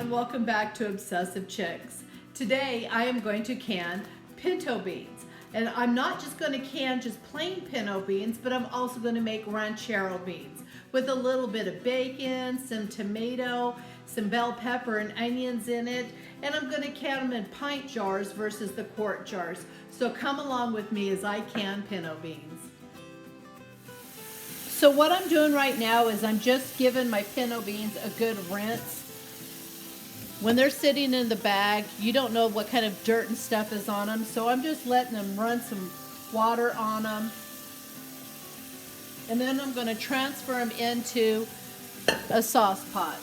and welcome back to Obsessive Chicks. Today I am going to can pinto beans, and I'm not just going to can just plain pinto beans, but I'm also going to make ranchero beans with a little bit of bacon, some tomato, some bell pepper and onions in it, and I'm going to can them in pint jars versus the quart jars. So come along with me as I can pinto beans. So what I'm doing right now is I'm just giving my pinto beans a good rinse. When they're sitting in the bag, you don't know what kind of dirt and stuff is on them, so I'm just letting them run some water on them. And then I'm going to transfer them into a sauce pot.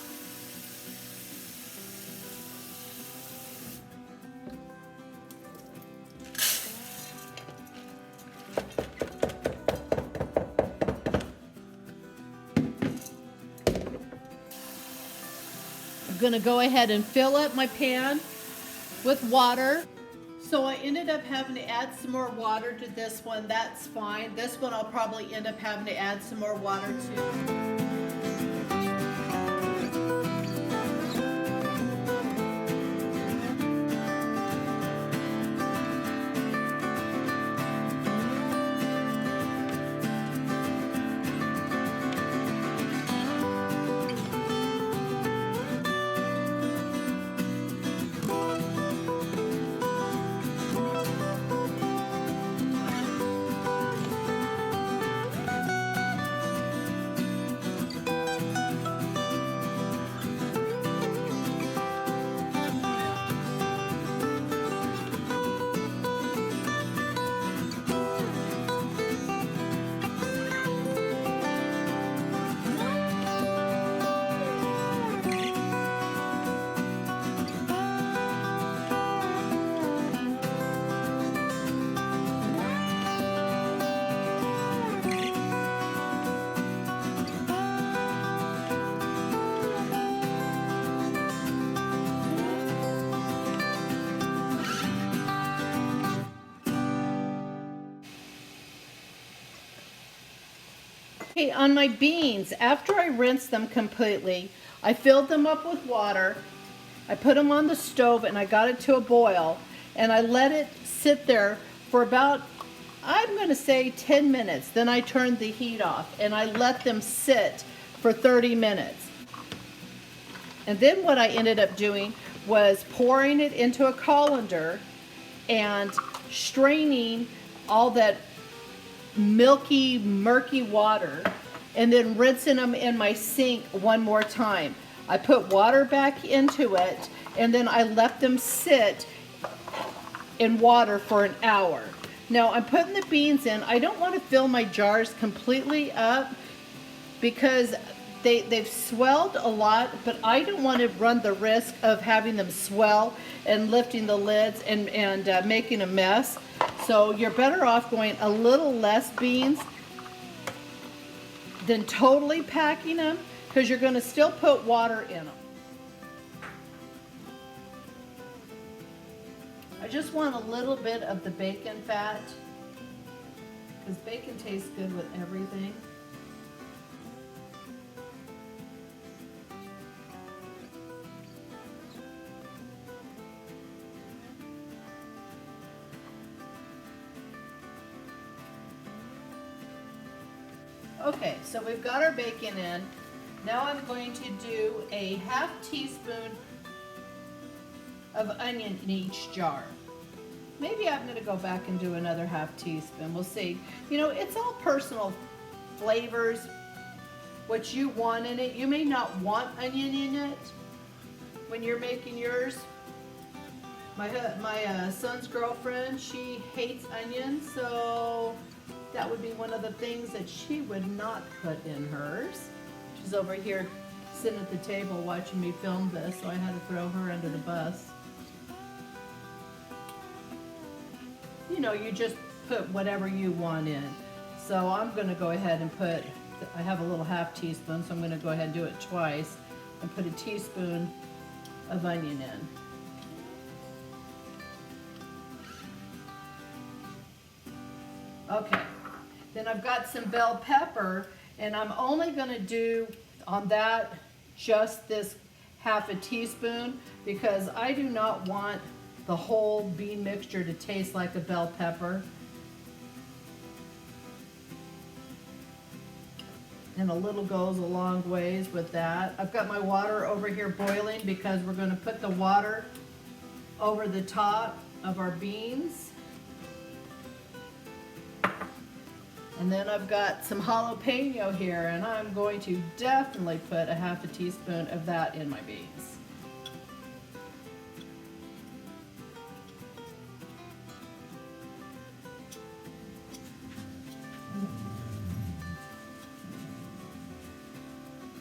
I'm going to go ahead and fill up my pan with water. So I ended up having to add some more water to this one. That's fine. This one I'll probably end up having to add some more water to. Okay, on my beans, after I rinsed them completely, I filled them up with water, I put them on the stove and I got it to a boil, and I let it sit there for about, I'm going to say 10 minutes. Then I turned the heat off and I let them sit for 30 minutes. And then what I ended up doing was pouring it into a colander and straining all that milky, murky water, and then rinsing them in my sink one more time. I put water back into it, and then I let them sit in water for an hour. Now I'm putting the beans in. I don't want to fill my jars completely up because they've swelled a lot, but I don't want to run the risk of having them swell and lifting the lids and making a mess. So you're better off going a little less beans than totally packing them, because you're going to still put water in them. I just want a little bit of the bacon fat, because bacon tastes good with everything. Okay, so we've got our bacon in. Now I'm going to do a half teaspoon of onion in each jar. Maybe I'm going to go back and do another half teaspoon. We'll see. You know, it's all personal flavors, what you want in it. You may not want onion in it when you're making yours. My son's girlfriend, she hates onions, so that would be one of the things that she would not put in hers. She's over here sitting at the table watching me film this, so I had to throw her under the bus. You know, you just put whatever you want in. So I'm going to go ahead and put, I have a little half teaspoon, so I'm going to go ahead and do it twice and put a teaspoon of onion in. Okay, then I've got some bell pepper, and I'm only going to do on that just this half a teaspoon because I do not want the whole bean mixture to taste like a bell pepper. And a little goes a long ways with that. I've got my water over here boiling because we're going to put the water over the top of our beans. And then I've got some jalapeno here, and I'm going to definitely put a half a teaspoon of that in my beans.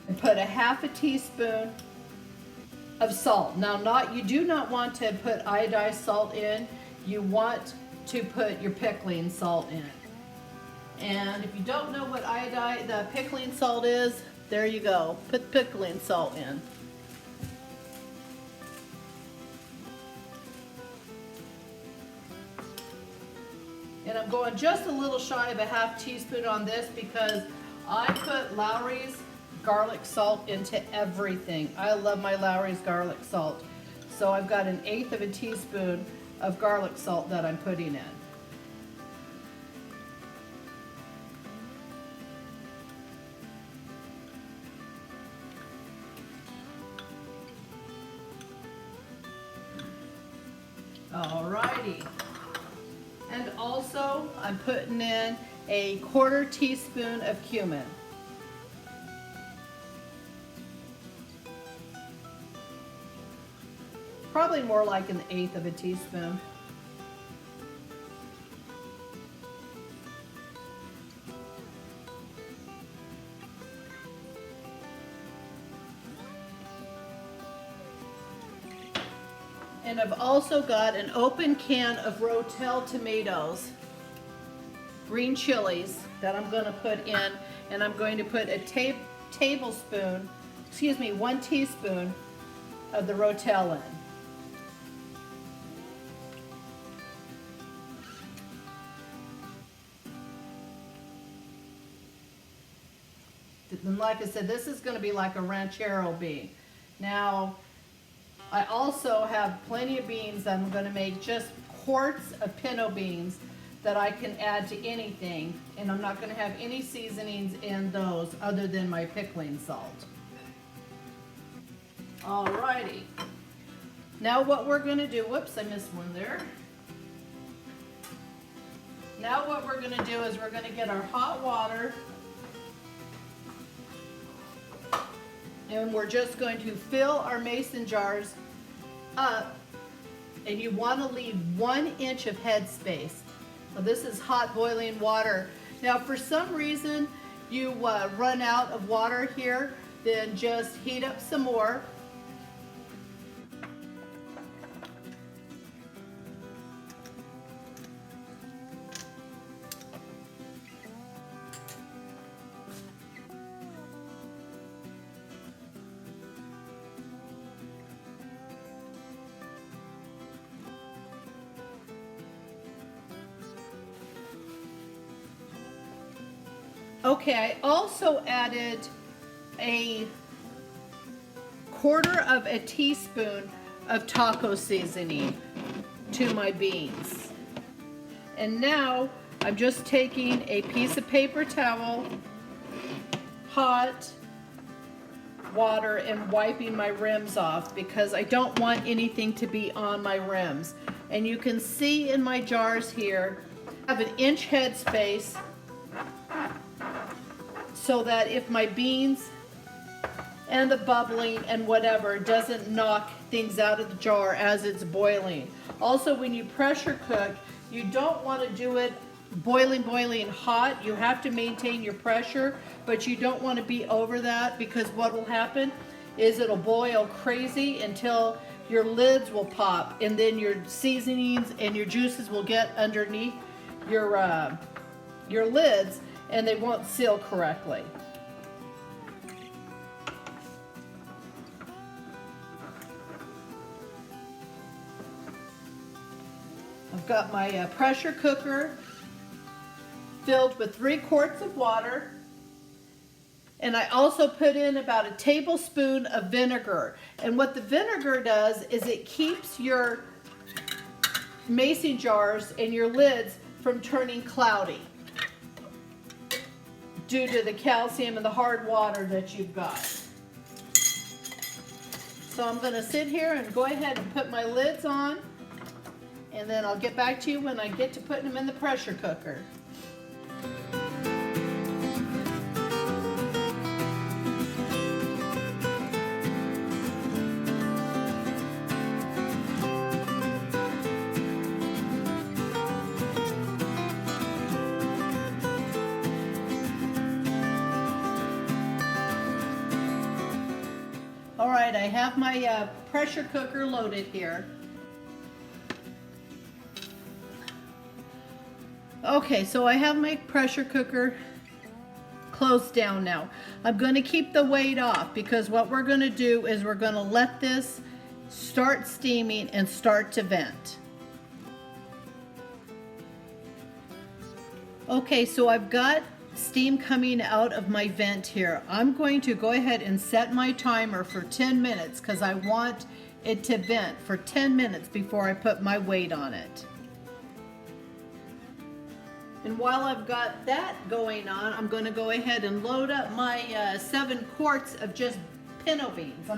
And put a half a teaspoon of salt. Now, you do not want to put iodized salt in. You want to put your pickling salt in. And if you don't know what the pickling salt is, there you go. Put pickling salt in. And I'm going just a little shy of a half teaspoon on this because I put Lowry's garlic salt into everything. I love my Lowry's garlic salt. So I've got 1/8 of a teaspoon of garlic salt that I'm putting in. Alrighty. And also I'm putting in a 1/4 teaspoon of cumin. Probably more like 1/8 of a teaspoon. And I've also got an open can of Rotel tomatoes, green chilies that I'm going to put in, and I'm going to put a 1 teaspoon of the Rotel in. And like I said, this is going to be like a ranchero bean. Now, I also have plenty of beans that I'm going to make just quarts of pinto beans that I can add to anything, and I'm not going to have any seasonings in those other than my pickling salt. Alrighty. Now what we're going to do, whoops, I missed one there. Now what we're going to do is we're going to get our hot water, and we're just going to fill our mason jars up, and you want to leave 1 inch of head space. Now this is hot boiling water. Now if for some reason you run out of water here, then just heat up some more. Okay, I also added a 1/4 teaspoon of taco seasoning to my beans. And now I'm just taking a piece of paper towel, hot water, and wiping my rims off because I don't want anything to be on my rims. And you can see in my jars here, I have 1 inch head space, so that if my beans and the bubbling and whatever doesn't knock things out of the jar as it's boiling. Also, when you pressure cook, you don't want to do it boiling hot. You have to maintain your pressure, but you don't want to be over that because what will happen is it'll boil crazy until your lids will pop, and then your seasonings and your juices will get underneath your lids, and they won't seal correctly. I've got my pressure cooker filled with 3 quarts of water, And I also put in about a tablespoon of vinegar. And what the vinegar does is it keeps your mason jars and your lids from turning cloudy due to the calcium and the hard water that you've got. So I'm going to sit here and go ahead and put my lids on, and then I'll get back to you when I get to putting them in the pressure cooker. All right, I have my pressure cooker loaded here. Okay, so I have my pressure cooker closed down now. I'm going to keep the weight off because what we're going to do is we're going to let this start steaming and start to vent. Okay, so I've got steam coming out of my vent here. I'm going to go ahead and set my timer for 10 minutes because I want it to vent for 10 minutes before I put my weight on it. And while I've got that going on, I'm going to go ahead and load up my 7 quarts of just pinto beans.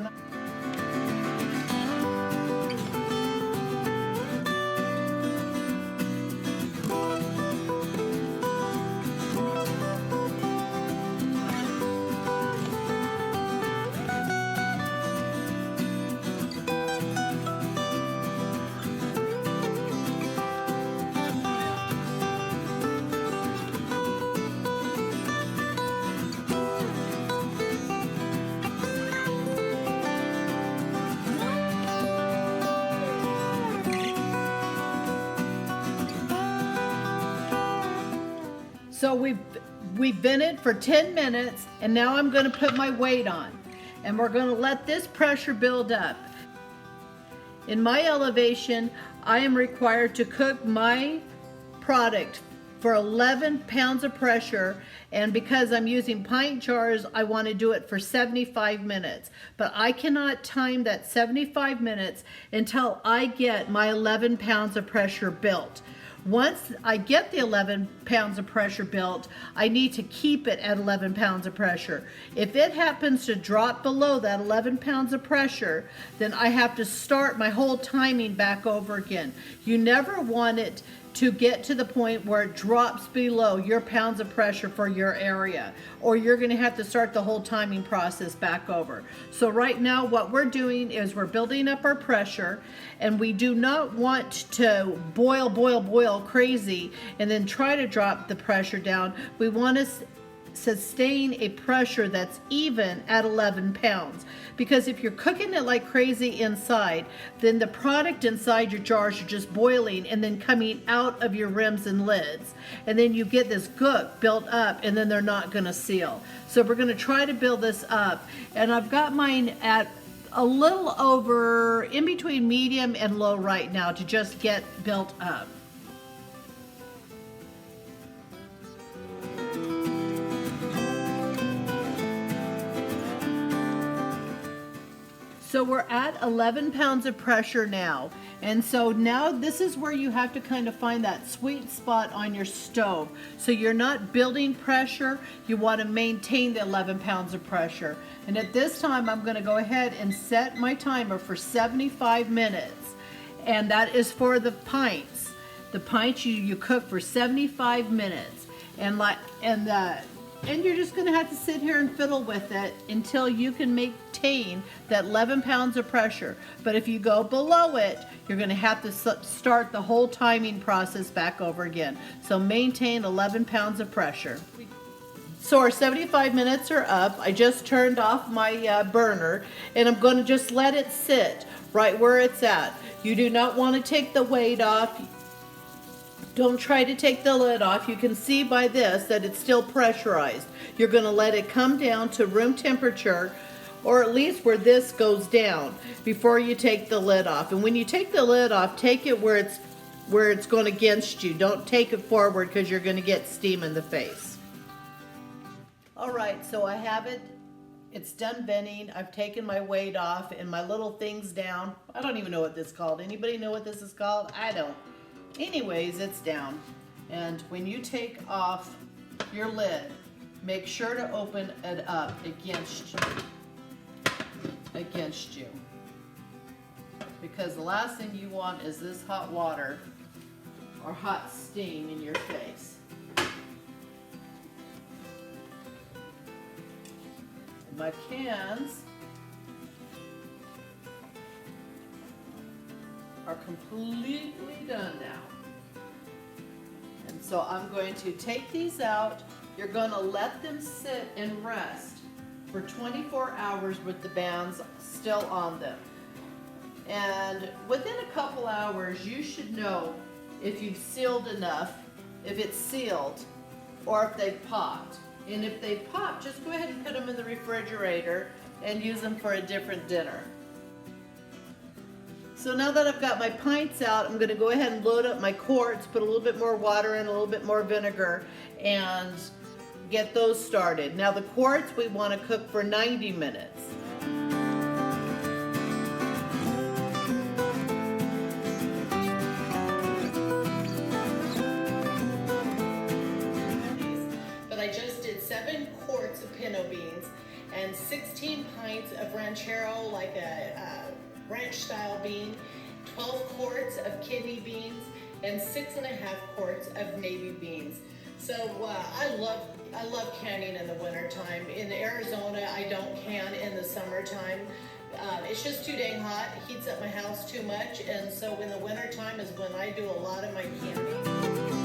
So we've vented for 10 minutes, and now I'm going to put my weight on, and we're going to let this pressure build up. In my elevation, I am required to cook my product for 11 pounds of pressure, and because I'm using pint jars, I want to do it for 75 minutes. But I cannot time that 75 minutes until I get my 11 pounds of pressure built. Once I get the 11 pounds of pressure built, I need to keep it at 11 pounds of pressure. If it happens to drop below that 11 pounds of pressure, then I have to start my whole timing back over again. You never want it to get to the point where it drops below your pounds of pressure for your area, or you're going to have to start the whole timing process back over. So right now what we're doing is we're building up our pressure, and we do not want to boil crazy and then try to drop the pressure down. We want to sustain a pressure that's even at 11 pounds. Because if you're cooking it like crazy inside, then the product inside your jars are just boiling and then coming out of your rims and lids. And then you get this gook built up, and then they're not going to seal. So we're going to try to build this up. And I've got mine at a little over in between medium and low right now to just get built up. So we're at 11 pounds of pressure now. And so now this is where you have to kind of find that sweet spot on your stove. So you're not building pressure, you want to maintain the 11 pounds of pressure. And at this time, I'm going to go ahead and set my timer for 75 minutes. And that is for the pints. The pints you cook for 75 minutes. And you're just going to have to sit here and fiddle with it until you can maintain that 11 pounds of pressure. But if you go below it, you're going to have to start the whole timing process back over again. So maintain 11 pounds of pressure. So our 75 minutes are up. I just turned off my burner, and I'm going to just let it sit right where it's at. You do not want to take the weight off. Don't try to take the lid off. You can see by this that it's still pressurized. You're going to let it come down to room temperature, or at least where this goes down, before you take the lid off. And when you take the lid off, take it where it's going against you. Don't take it forward because you're going to get steam in the face. All right, so I have it. It's done venting. I've taken my weight off and my little things down. I don't even know what this is called. Anybody know what this is called? I don't. Anyways, it's down. And when you take off your lid, make sure to open it up against you. Because the last thing you want is this hot water or hot steam in your face. And my cans are completely done now. And so I'm going to take these out. You're going to let them sit and rest for 24 hours with the bands still on them. And within a couple hours, you should know if you've sealed enough, if it's sealed, or if they've popped. And if they've popped, just go ahead and put them in the refrigerator and use them for a different dinner. So now that I've got my pints out, I'm going to go ahead and load up my quarts, put a little bit more water in, a little bit more vinegar, and get those started. Now the quarts we want to cook for 90 minutes. But I just did 7 quarts of pinto beans and 16 pints of ranchero, like a ranch style bean, 12 quarts of kidney beans, and 6.5 quarts of navy beans. So I love canning in the wintertime. In Arizona, I don't can in the summertime. It's just too dang hot. It heats up my house too much, and so in the wintertime is when I do a lot of my canning.